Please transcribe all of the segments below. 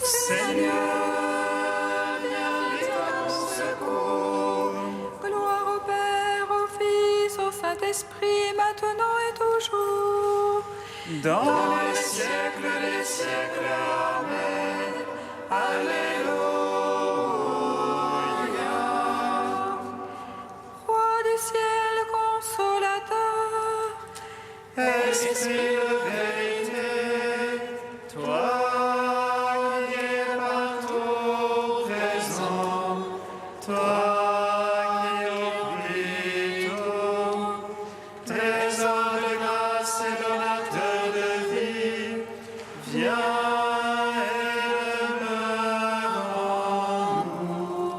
Seigneur, viens vite à mon secours. Gloire au Père, au Fils, au Saint-Esprit, maintenant et toujours. Dans les siècles des siècles, Amen. Alléluia. Roi du ciel, consolateur, Esprit de vérité, toi qui es partout présent, toi qui oublies tout, trésor de grâce et donateur de vie, viens et demeure en nous.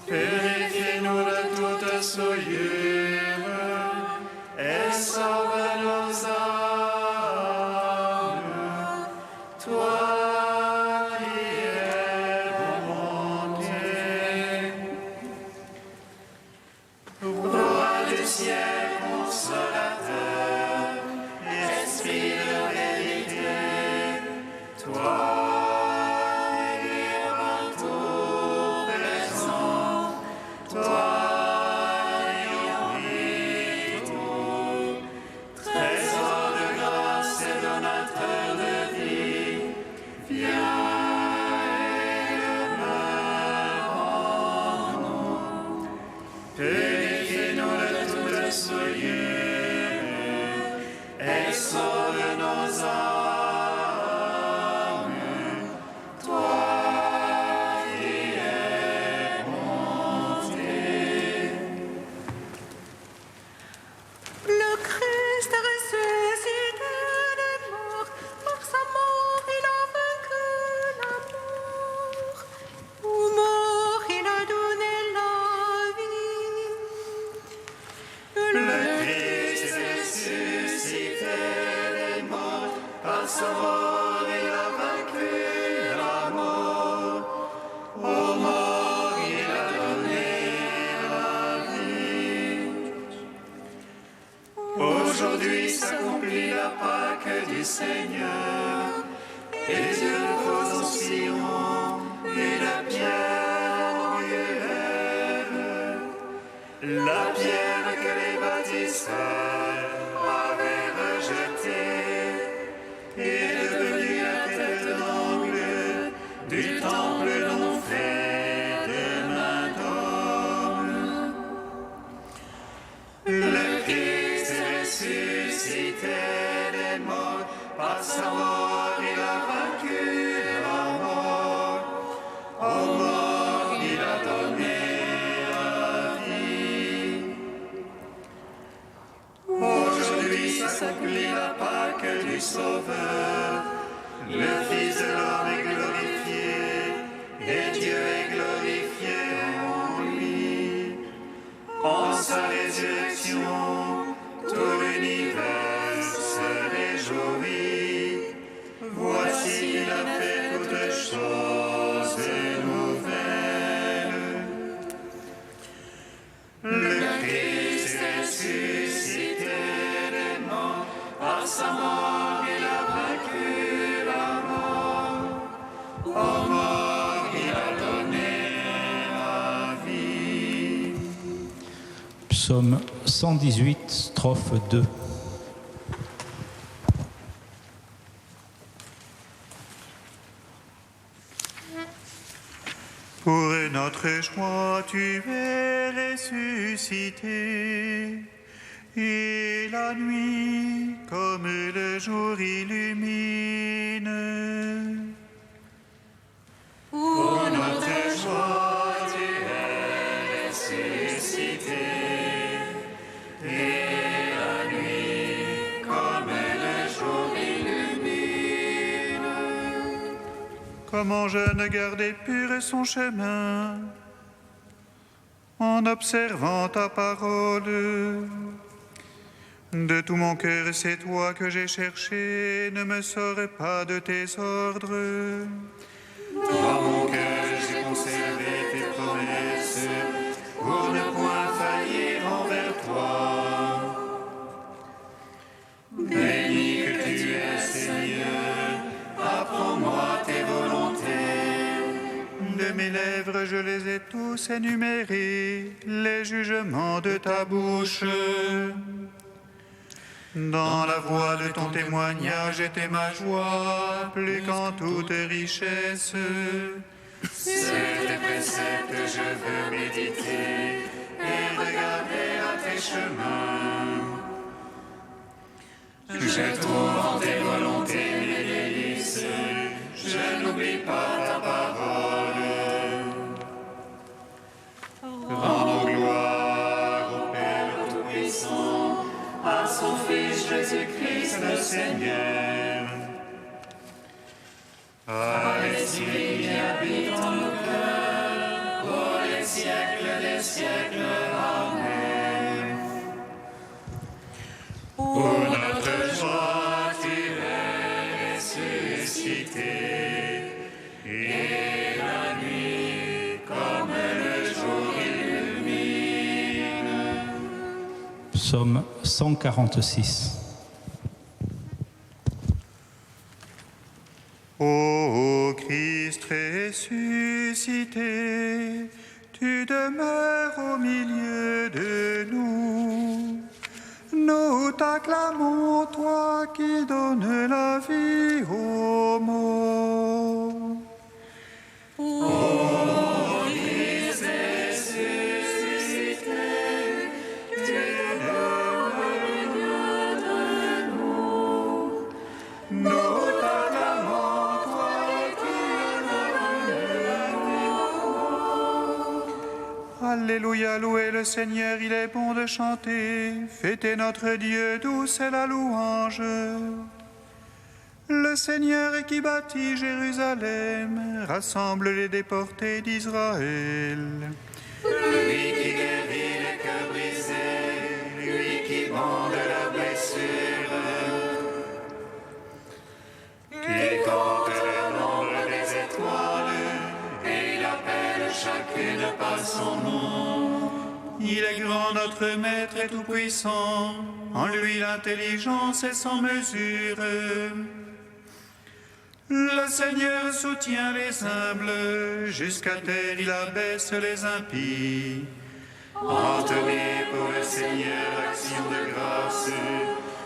Purifie-nous de toute souillure et sauve nos âmes. Toi qui es bonté. Roi du ciel, consolateur, esprit de vérité, toi qui es partout présent, toi qui oublies tout, trésor de grâce et donateur de vie, viens et demeure en nous. Purifie-nous de toute souillure et sauve nos âmes. Toi qui es bonté. le Christ ressuscité des morts, par sa mort il a vaincu la mort. Aux morts il a donné la vie. Le Christ ressuscité des morts, par sa mort il a vaincu la mort. Aux morts il a donné la vie. Aujourd'hui s'accomplit la Pâque du Seigneur, et Dieu nous annoncions une pierre angulaire. La pierre que les bâtisseurs avaient rejetée est devenue la tête d'angle du temple non fait de main d'homme. Le Christ ressuscité des morts, par sa mort il a vaincu la mort. Aux morts il a donné la vie. Aujourd'hui s'accomplit la Pâque du Sauveur. Le Fils de l'homme est glorifié, et Dieu est glorifié en lui. En sa résurrection, tout l'univers se réjouit. Voici qu'il a fait toutes choses nouvelles. Le Christ ressuscité des morts, par sa mort il a vaincu la mort. Aux morts il a donné la vie. Psaume 118, strophe 2. Pour notre joie, tu es ressuscité, et la nuit, comme le jour, illumine. Pour notre joie, tu es ressuscité, et la nuit, comme le jour, illumine. Comment jeune garder pur son chemin, en observant ta parole. De tout mon cœur, c'est toi que j'ai cherché, ne me sors pas de tes ordres. Dans mon cœur, j'ai conservé tes promesses, pour ne point faillir envers toi. Béni que tu es, Seigneur, apprends-moi tes volontés. tous énumérés les jugements de ta bouche. Dans la voix de ton témoignage était ma joie, plus qu'en toute richesse. Sur tes préceptes je veux méditer et regarder à tes chemins. Je trouve en tes volontés mes délices, je n'oublie pas ta parole. Rendons gloire au Père Tout-Puissant, à son Fils Jésus-Christ le Seigneur, à l'Esprit qui habite en nos cœurs, pour les siècles des siècles. Amen. Pour notre joie, tu es ressuscité, et la nuit, comme le jour, illumine. Psaume 146. Ô Christ ressuscité, tu demeures au milieu de nous. Nous t'acclamons, toi qui donnes la vie aux morts. Ô Christ ressuscité, tu demeures au milieu de nous. Nous t'acclamons, toi qui donnes la vie aux morts. Alléluia, louez le Seigneur, il est bon de chanter. Fêtez notre Dieu, douce est la louange. Le Seigneur qui bâtit Jérusalem rassemble les déportés d'Israël. Lui qui guérit les cœurs brisés, lui qui bande la blessure, qui compte le nombre des étoiles et il appelle chacune par son nom. Il est grand, notre Maître et tout-puissant, en lui l'intelligence est sans mesure. Le Seigneur soutient les humbles, jusqu'à terre il abaisse les impies. Entonnez pour le Seigneur action de grâce,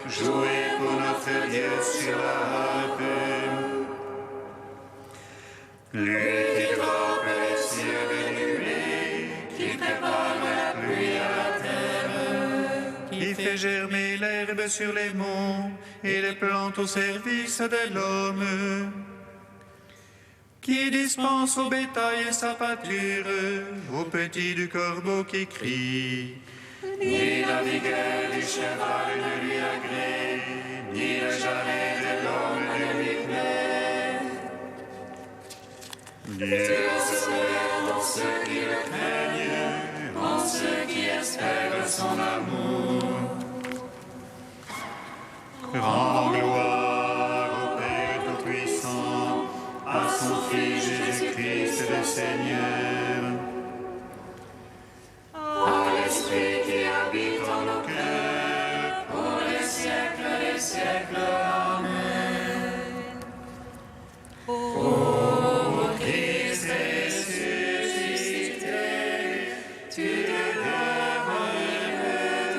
jouez pour notre Dieu sur la harpe. Lui qui frappe les cieux de nuée, qui prépare la pluie à la terre, qui fait germer l'herbe sur les monts et les plantes au service de l'homme, qui dispense au bétail sa pâture, aux petits du corbeau qui crie. Ni la vigueur du cheval ne lui agrée, ni le jarret de l'homme ne lui plaît. Dieu se lève en ceux qui le craignent, en ceux qui espèrent son amour. Rends gloire au Père Tout-Puissant, à son Fils Jésus-Christ le Seigneur, à l'Esprit qui habite en nos cœurs, pour les siècles des siècles. Amen. Ô Christ ressuscité, tu demeures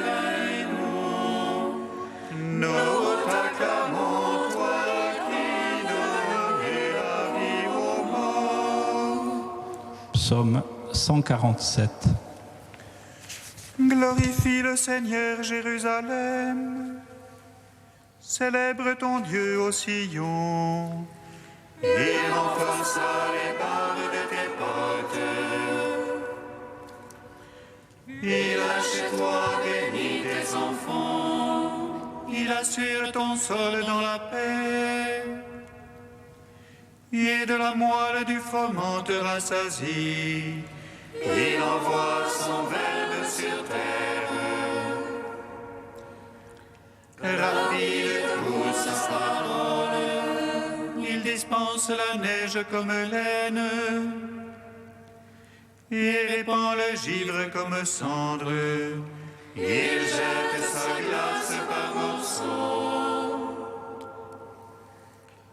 parmi nous. Nous t'acclamons, toi qui donnes la vie aux morts. Psaume 147. Glorifie le Seigneur, Jérusalem. Célèbre ton Dieu au Sion. Il renforça les barres de tes portes. Il a chez toi béni tes enfants. Il assure ton sol dans la paix. Et de la moelle du froment te rassasie. Il envoie son verbe sur terre. Rapide pousse sa parole. Il dispense la neige comme laine. Il répand le givre comme cendre. Il jette sa glace par morceaux.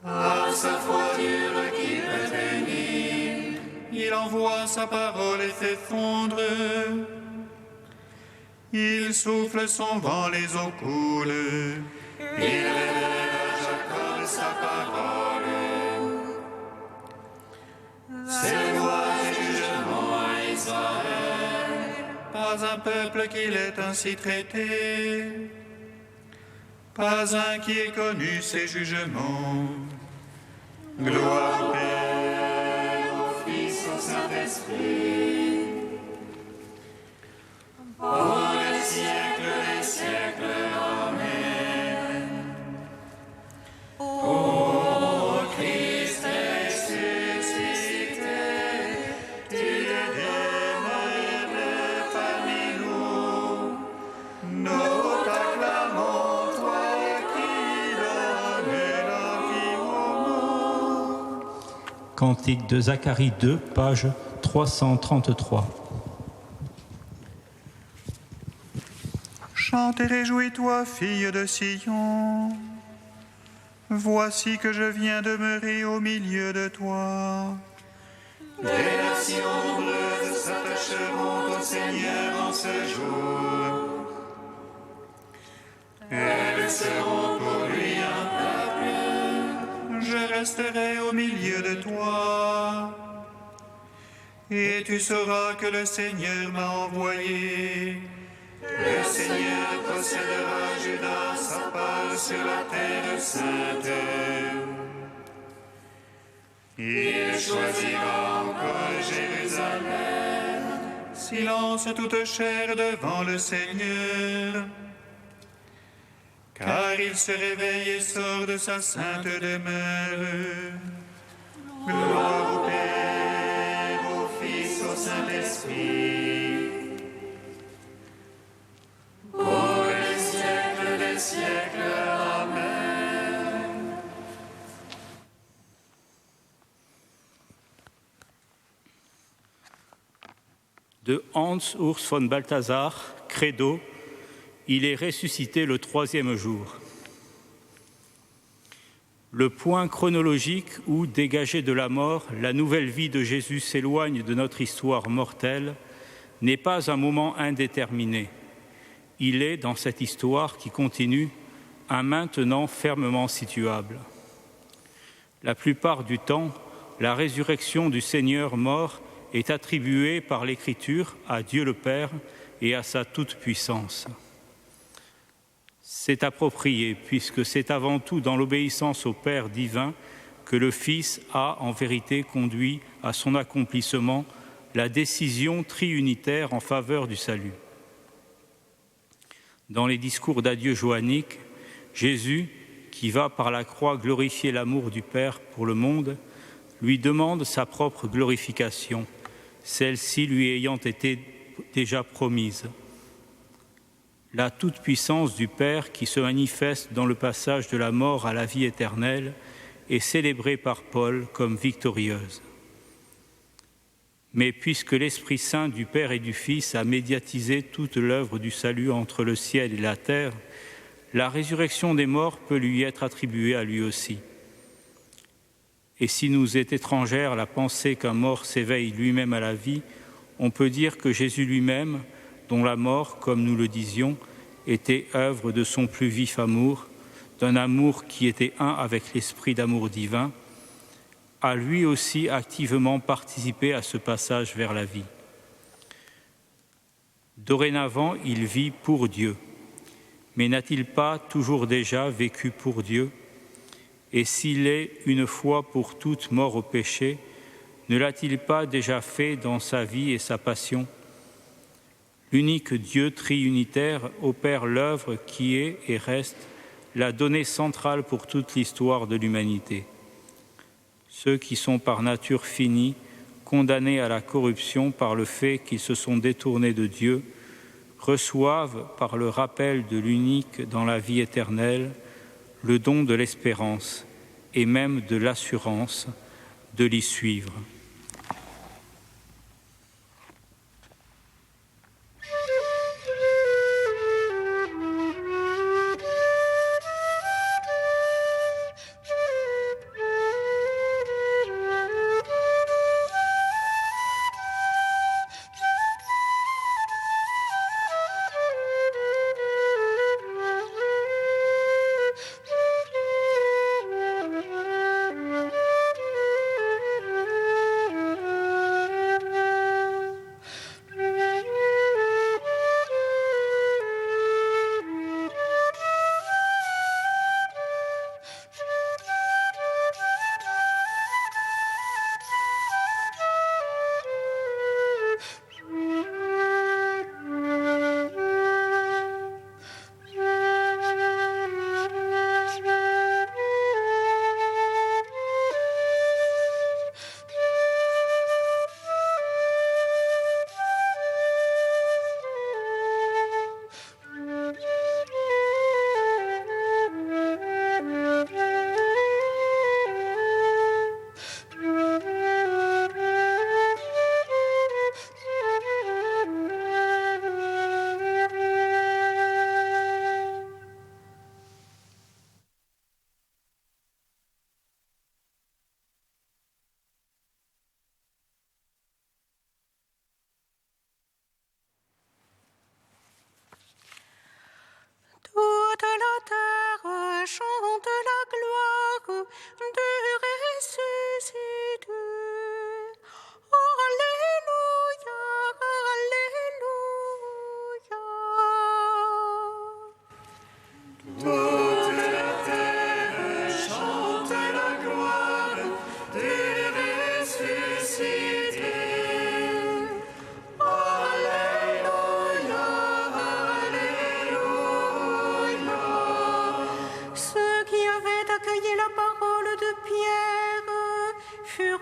À sa fourrure qui peut tenir, il envoie envoie sa parole et fait fondre. Il souffle son vent, les eaux coulent. Il révèle à Jacob sa parole. Ses lois et jugements à Israël. Pas un peuple qui l'ait ainsi traité. Pas un qui ait connu ses jugements. Gloire au Père, au Fils, au Saint-Esprit. Pour les siècles des siècles. Amen. Ô Christ ressuscité, tu demeures parmi nous. Nous t'acclamons, toi qui donnes la vie au monde. Cantique de Zacharie 2, page 333. Chante et réjouis-toi, fille de Sion. Voici que je viens demeurer au milieu de toi. Les nations nombreuses s'attacheront au Seigneur en ce jour. Elles seront pour lui un peuple. Je resterai au milieu de toi. Et tu sauras que le Seigneur m'a envoyé. Le Seigneur possédera Juda, sa part sur la terre sainte. Il choisira encore Jérusalem. Silence toute chair devant le Seigneur. Car il se réveille et sort de sa sainte demeure. Gloire au Père, au Fils, au Saint-Esprit. Pour les siècles des siècles. Amen. De Hans Urs von Balthasar, Credo, il est ressuscité le 3e jour. Le point chronologique où, dégagé de la mort, la nouvelle vie de Jésus s'éloigne de notre histoire mortelle n'est pas un moment indéterminé. Il est, dans cette histoire qui continue, un maintenant fermement situable. La plupart du temps, la résurrection du Seigneur mort est attribuée par l'Écriture à Dieu le Père et à sa toute-puissance. C'est approprié, puisque c'est avant tout dans l'obéissance au Père divin que le Fils a en vérité conduit à son accomplissement la décision triunitaire en faveur du salut. Dans les discours d'adieu joanniques, Jésus, qui va par la croix glorifier l'amour du Père pour le monde, lui demande sa propre glorification, celle-ci lui ayant été déjà promise. La toute-puissance du Père qui se manifeste dans le passage de la mort à la vie éternelle est célébrée par Paul comme victorieuse. Mais puisque l'Esprit Saint du Père et du Fils a médiatisé toute l'œuvre du salut entre le ciel et la terre, la résurrection des morts peut lui être attribuée à lui aussi. Et si nous est étrangère la pensée qu'un mort s'éveille lui-même à la vie, on peut dire que Jésus lui-même, dont la mort, comme nous le disions, était œuvre de son plus vif amour, d'un amour qui était un avec l'esprit d'amour divin, a lui aussi activement participé à ce passage vers la vie. Dorénavant, il vit pour Dieu. Mais n'a-t-il pas toujours déjà vécu pour Dieu? Et s'il est une fois pour toutes mort au péché, ne l'a-t-il pas déjà fait dans sa vie et sa passion? L'unique Dieu triunitaire opère l'œuvre qui est et reste la donnée centrale pour toute l'histoire de l'humanité. Ceux qui sont par nature finis, condamnés à la corruption par le fait qu'ils se sont détournés de Dieu, reçoivent, par le rappel de l'unique dans la vie éternelle, le don de l'espérance et même de l'assurance de l'y suivre.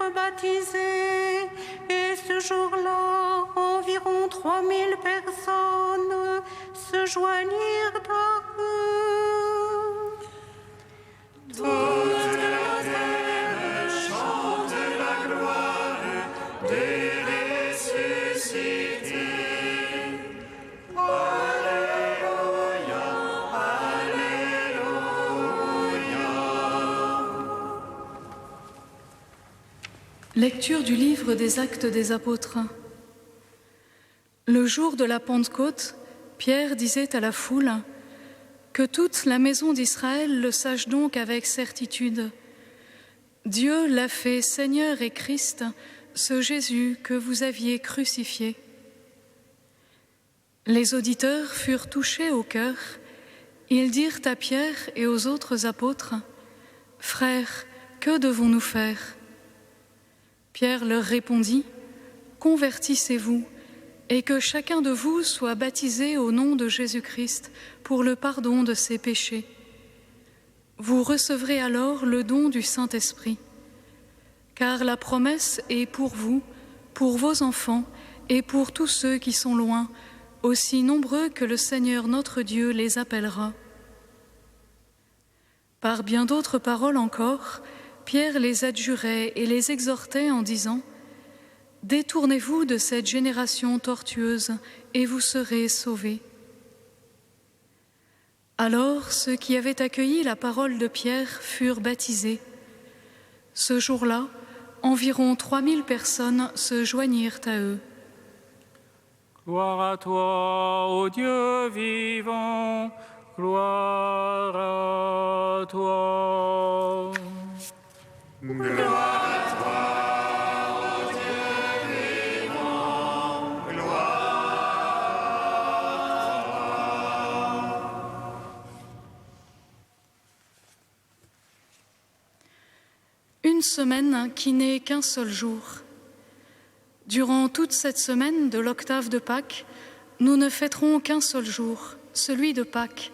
furent baptisés, et ce jour-là, environ 3000 personnes se joignirent à eux. Toute la terre chante la gloire des ressuscités. Alléluia, Alléluia. Lecture du livre des Actes des Apôtres. Le jour de la Pentecôte, Pierre disait à la foule : « Que toute la maison d'Israël le sache donc avec certitude. Dieu l'a fait Seigneur et Christ, ce Jésus que vous aviez crucifié. » Les auditeurs furent touchés au cœur. Ils dirent à Pierre et aux autres apôtres : « Frères, que devons-nous faire ?» Pierre leur répondit : « Convertissez-vous, et que chacun de vous soit baptisé au nom de Jésus-Christ pour le pardon de ses péchés. Vous recevrez alors le don du Saint-Esprit. Car la promesse est pour vous, pour vos enfants et pour tous ceux qui sont loin, aussi nombreux que le Seigneur notre Dieu les appellera. » Par bien d'autres paroles encore, Pierre les adjurait et les exhortait en disant : « Détournez-vous de cette génération tortueuse et vous serez sauvés. » Alors ceux qui avaient accueilli la parole de Pierre furent baptisés. Ce jour-là, environ 3000 personnes se joignirent à eux. Gloire à toi, ô Dieu vivant, gloire à toi. Gloire à toi, ô Dieu vivant, gloire à toi. Une semaine qui n'est qu'un seul jour. Durant toute cette semaine de l'octave de Pâques, nous ne fêterons qu'un seul jour, celui de Pâques,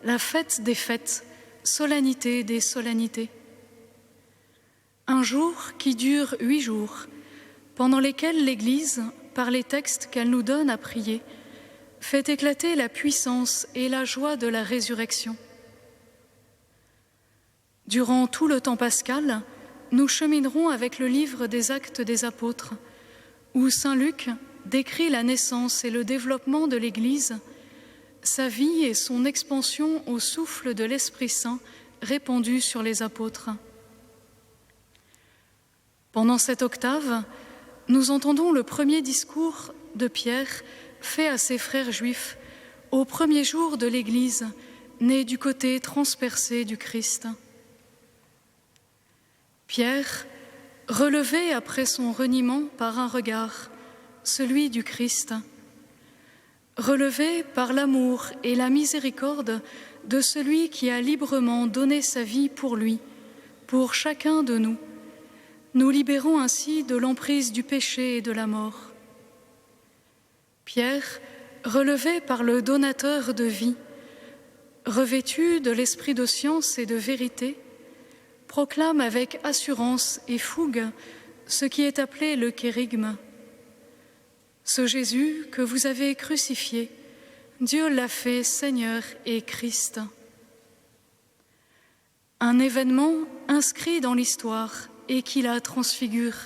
la fête des fêtes, solennité des solennités. Un jour qui dure 8 jours, pendant lesquels l'Église, par les textes qu'elle nous donne à prier, fait éclater la puissance et la joie de la résurrection. Durant tout le temps pascal, nous cheminerons avec le livre des Actes des Apôtres, où saint Luc décrit la naissance et le développement de l'Église, sa vie et son expansion au souffle de l'Esprit Saint répandu sur les apôtres. Pendant cette octave, nous entendons le premier discours de Pierre fait à ses frères juifs au premier jour de l'Église, née du côté transpercé du Christ. Pierre, relevé après son reniement par un regard, celui du Christ, relevé par l'amour et la miséricorde de celui qui a librement donné sa vie pour lui, pour chacun de nous, nous libérons ainsi de l'emprise du péché et de la mort. Pierre, relevé par le donateur de vie, revêtu de l'esprit de science et de vérité, proclame avec assurance et fougue ce qui est appelé le kérygme. Ce Jésus que vous avez crucifié, Dieu l'a fait Seigneur et Christ. Un événement inscrit dans l'histoire et qui la transfigure.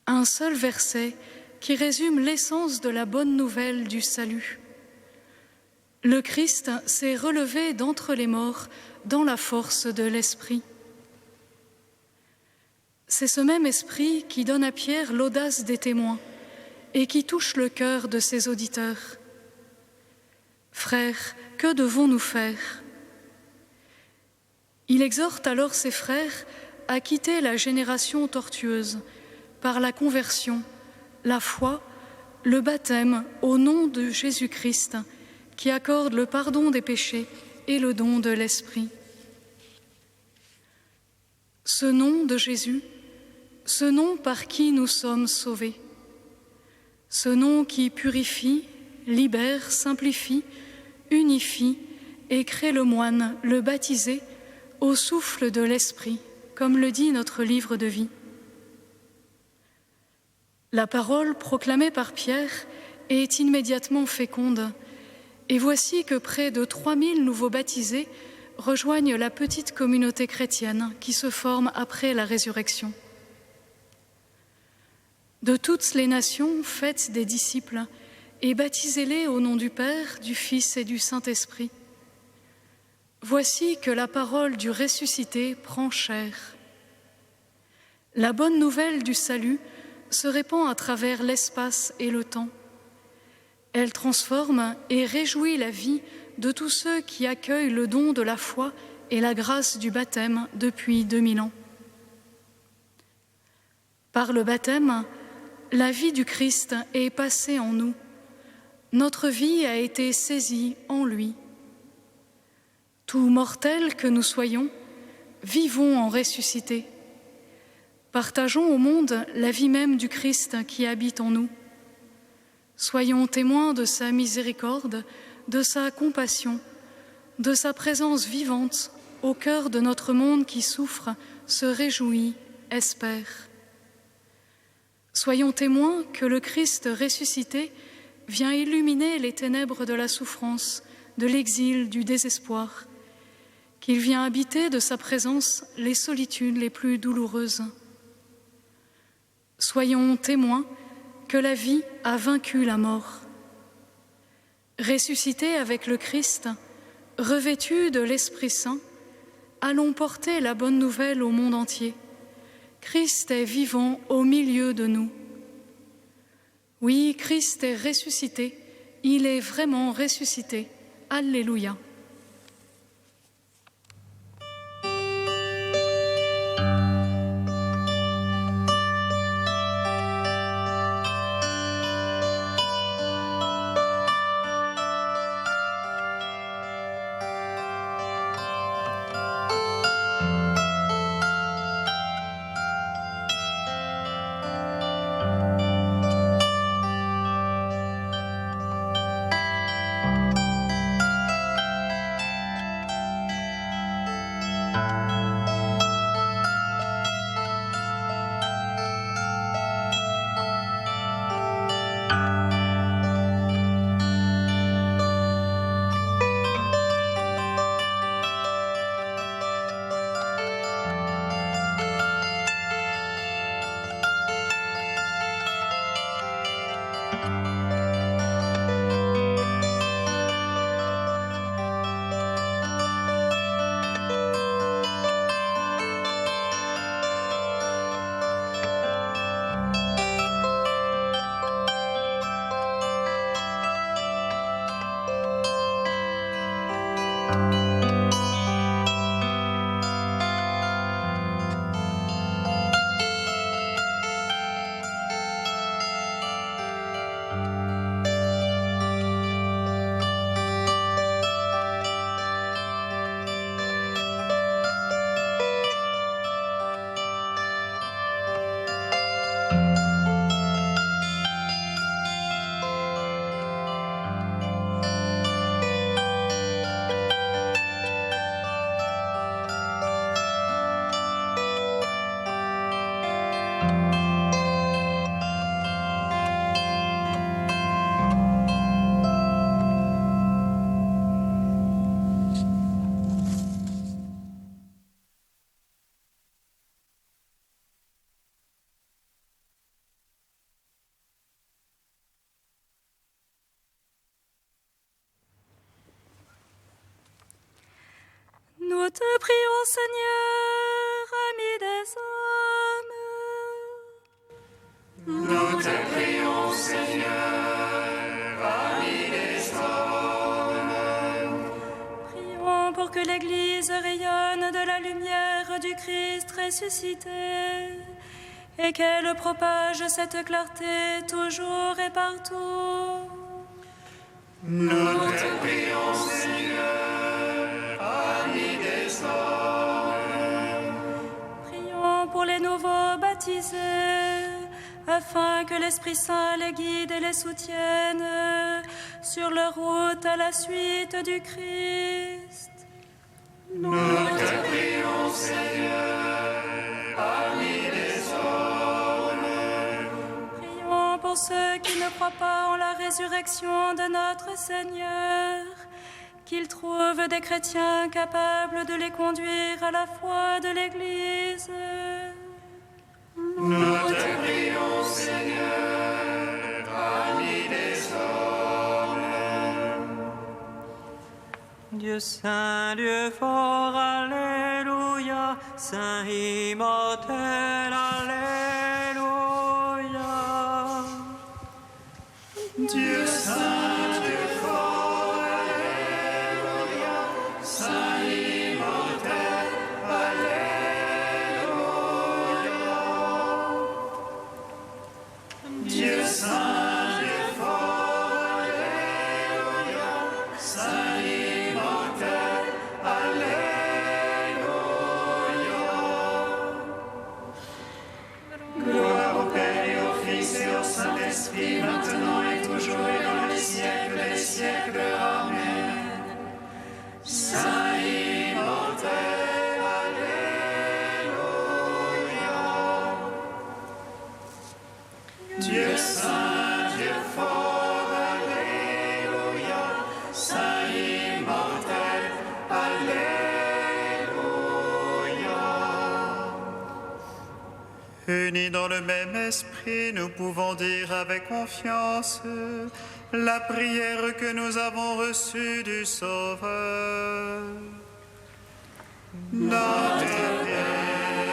Un seul verset qui résume l'essence de la bonne nouvelle du salut. Le Christ s'est relevé d'entre les morts dans la force de l'Esprit. C'est ce même Esprit qui donne à Pierre l'audace des témoins et qui touche le cœur de ses auditeurs. Frères, que devons-nous faire ? Il exhorte alors ses frères à quitter la génération tortueuse par la conversion, la foi, le baptême au nom de Jésus-Christ qui accorde le pardon des péchés et le don de l'Esprit. Ce nom de Jésus, ce nom par qui nous sommes sauvés, ce nom qui purifie, libère, simplifie, unifie et crée le moine, le baptisé, au souffle de l'Esprit, comme le dit notre livre de vie. La parole proclamée par Pierre est immédiatement féconde, et voici que près de 3000 nouveaux baptisés rejoignent la petite communauté chrétienne qui se forme après la résurrection. De toutes les nations, faites des disciples et baptisez-les au nom du Père, du Fils et du Saint-Esprit. Voici que la parole du ressuscité prend chair. La bonne nouvelle du salut se répand à travers l'espace et le temps. Elle transforme et réjouit la vie de tous ceux qui accueillent le don de la foi et la grâce du baptême depuis 2000 ans. Par le baptême, la vie du Christ est passée en nous. Notre vie a été saisie en lui. Tout mortels que nous soyons, vivons en ressuscité. Partageons au monde la vie même du Christ qui habite en nous. Soyons témoins de sa miséricorde, de sa compassion, de sa présence vivante au cœur de notre monde qui souffre, se réjouit, espère. Soyons témoins que le Christ ressuscité vient illuminer les ténèbres de la souffrance, de l'exil, du désespoir, qu'il vient habiter de sa présence les solitudes les plus douloureuses. Soyons témoins que la vie a vaincu la mort. Ressuscités avec le Christ, revêtus de l'Esprit Saint, allons porter la bonne nouvelle au monde entier. Christ est vivant au milieu de nous. Oui, Christ est ressuscité, il est vraiment ressuscité. Alléluia. Nous te prions, Seigneur, ami des hommes. Nous te prions, Seigneur, ami des hommes. Prions pour que l'Église rayonne de la lumière du Christ ressuscité et qu'elle propage cette clarté toujours et partout. Nous te prions, Seigneur, ami des hommes. Prions pour les nouveaux baptisés, afin que l'Esprit Saint les guide et les soutienne sur leur route à la suite du Christ. Nous te prions, Seigneur, ami des hommes. ceux qui ne croient pas en la résurrection de notre Seigneur, qu'il trouve des chrétiens capables de les conduire à la foi de l'Église. Nous te prions, Seigneur, ami des hommes. Dieu saint, Dieu fort, Alléluia, Saint immortel, Alléluia. Dieu saint, Dieu fort, Alléluia, Saint immortel, Alléluia. Dieu saint, Dieu fort, Alléluia, Saint immortel, Alléluia. Gloire au Père et au Fils et au Saint-Esprit, maintenant et toujours et dans les siècles des siècles. Amen. Saint immortel, Alléluia. Dieu saint, Dieu fort, Alléluia. Saint immortel, Alléluia. Unis dans le même esprit, nous pouvons dire avec confiance la prière que nous avons reçue du Sauveur. Notre Père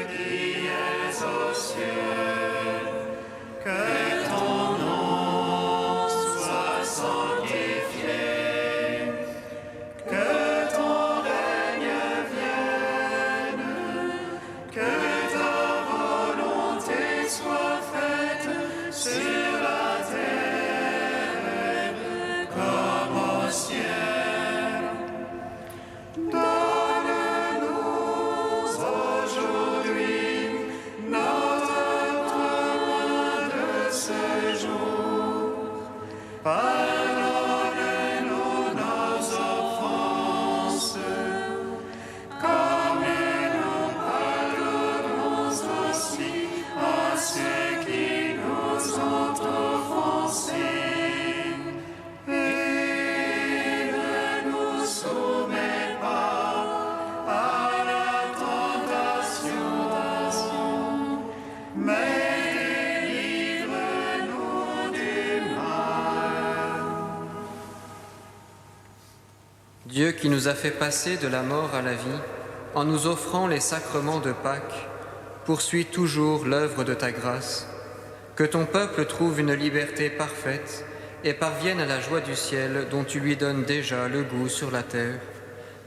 qui es aux cieux, que ton nom soit sanctifié, que ton règne vienne, que ta volonté soit faite sur la terre comme au ciel. Donne-nous aujourd'hui notre pain de ce jour. Pardonne-nous nos offenses, comme nous pardonnons aussi à ceux qui nous ont offensés. Et ne nous soumets pas à la tentation, mais délivre-nous du mal. Dieu qui nous a fait passer de la mort à la vie, en nous offrant les sacrements de Pâques, poursuis toujours l'œuvre de ta grâce. Que ton peuple trouve une liberté parfaite et parvienne à la joie du ciel dont tu lui donnes déjà le goût sur la terre.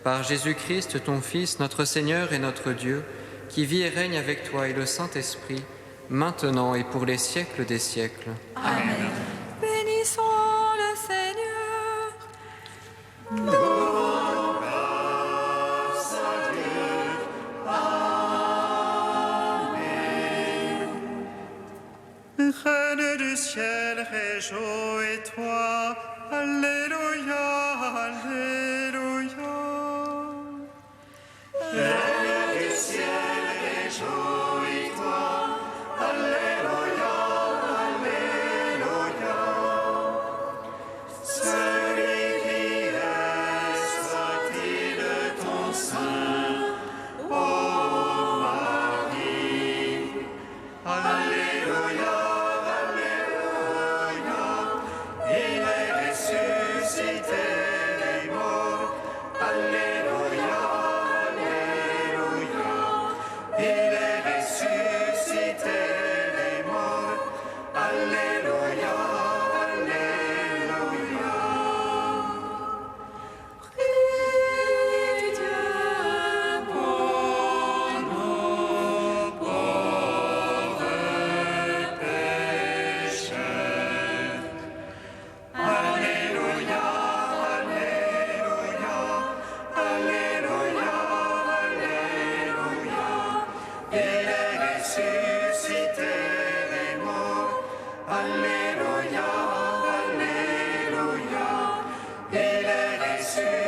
Par Jésus-Christ, ton Fils, notre Seigneur et notre Dieu, qui vit et règne avec toi et le Saint-Esprit, maintenant et pour les siècles des siècles. Amen. Bénissons le Seigneur. Reine du ciel, réjouis-toi. Alléluia, Alléluia. Reine du ciel, réjouis-toi. Alléluia, Alléluia. Celui qui est sorti de ton sein, ô Marie. Alléluia, Alléluia. Il est ressuscité des morts. Alléluia, Alléluia. Il est ressuscité des morts. Alléluia, Alléluia. Prie Dieu pour Nos pauvres pécheurs. Alléluia, Alléluia, Alléluia, Alléluia. Il est ressuscité des morts. Alléluia, Alléluia. Il est ressuscité